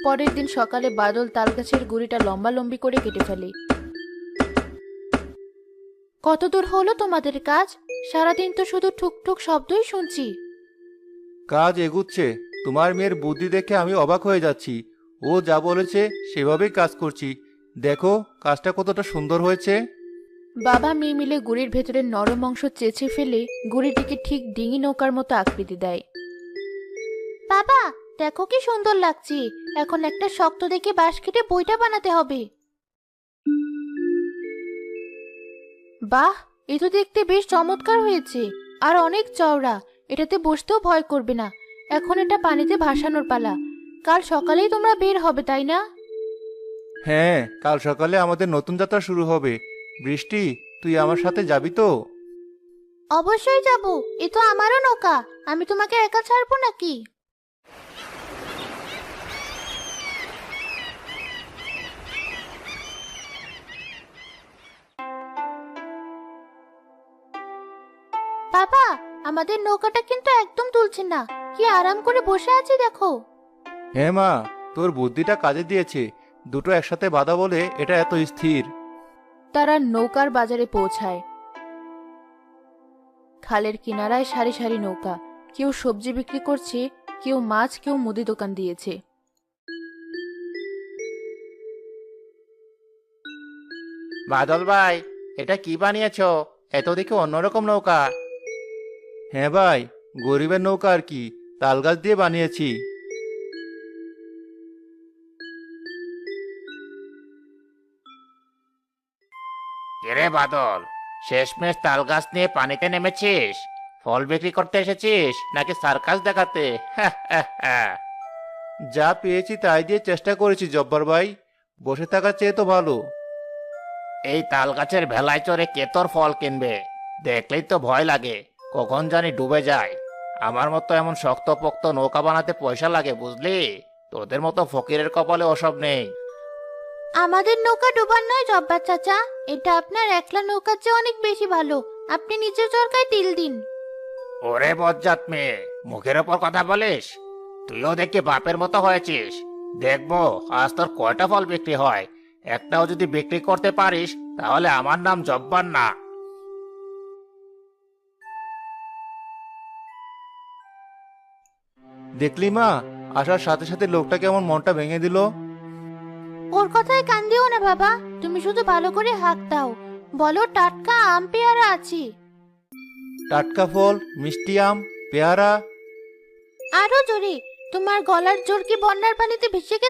পরের দিন সকালে বাদল তালগাছের গুড়িটা লম্বালম্বি করে কেটে ফেলে। কত দূর হলো তোমাদের কাজ? সারাদিন তো শুধু ঠুকঠুক শব্দই শুনছি। কাজ এগুচ্ছে। তোমার মেয়ের বুদ্ধি দেখে আমি অবাক হয়ে যাচ্ছি। ও যা বলেছে সেভাবেই কাজ করছি। দেখো কাজটা কতটা সুন্দর হয়েছে। বাবা মেয়ে মিলে গুড়ির ভেতরের নরম অংশ চেঁচে ফেলে গুড়িটিকে ঠিক ডিঙি নৌকার মতো আকৃতি দেয়। বাবা, দেখো কি সুন্দর লাগছে। এখন একটা শক্ত দেখে বাঁশ কেটে বইটা বানাতে হবে। বাহ, এ তো দেখতে বেশ চমৎকার হয়েছে। আর অনেক চওড়া। এটাতে বসতেও ভয় করবে না। এখন এটা পানিতে ভাসানোর পালা। কাল সকালেই তোমরা বের হবে, তাই না? হ্যাঁ, কাল সকালে আমাদের নতুন যাত্রা শুরু হবে। বৃষ্টি, তুই আমার সাথে যাবি তো? অবশ্যই যাব। এ তো আমারও নৌকা। আমি তোমাকে একা ছাড়বো নাকি? বাবা, আমাদের নৌকাটা কিন্তু একদম তুলছে না। কি আরাম করে বসে আছি দেখো। হ্যাঁ মা, তোর বুদ্ধিটা কাজে দিয়েছে। দুটো একসাথে বাঁধা বলে এটা এত স্থির। তারা নৌকার বাজারে পৌঁছায়। খালের কিনারায় সারি সারি নৌকা। কেউ সবজি বিক্রি করছে, কেউ মাছ, কেউ মুদি দোকান দিয়েছে। বাদল ভাই, এটা কি বানিয়েছো? এত দেখে অন্যরকম নৌকা। হ্যাঁ ভাই, গরিবের নৌকা আর কি, তাল গাছ দিয়ে বানিয়েছি। কিরে বাদল, শেষমেশ তাল গাছ নিয়ে পানিতে নেমেছিস? ফল বিক্রি করতে এসেছিস নাকি সার্কাস দেখাতে? যা পেয়েছি তাই দিয়ে চেষ্টা করেছি জব্বার ভাই। বসে থাকার চেয়ে তো ভালো। এই তাল গাছের ভেলায় চড়ে কে তোর ফল কিনবে? দেখলেই তো ভয় লাগে, কখন জানি ডুবে যায়। আমার মতো এমন শক্তপোক্ত নৌকা বানাতে পয়সা লাগে বুঝলি। তোদের মতো ফকিরের কপালে ওসব নেই। আমাদের নৌকা ডোবার নয় জব্বার চাচা। এটা আপনার একলা নৌকার চেয়ে অনেক বেশি ভালো। আপনি নিজের চরকায় তিল দিন। ওরে বজ্জাত মেয়ে, মুখের ওপর কথা বলিস? তুইও দেখি বাপের মতো হয়েছিস। দেখবো আজ তোর কয়টা ফল বিক্রি হয়। একটাও যদি বিক্রি করতে পারিস তাহলে আমার নাম জব্বার না। দেখলি মা, আসার সাথে সাথে লোকটা কেমন মনটা ভেঙে দিল। ওর কথায় কান দিও না বাবা। তুমি শুধু ভালো করে হাঁক দাও। বলো টাটকা আম পেয়ারা আছে। টাটকা ফল, মিষ্টি আম, পেয়ারা। আরো জোরে। তোমার গলার জোর কি বন্যার পানিতে ভেসে গেছে?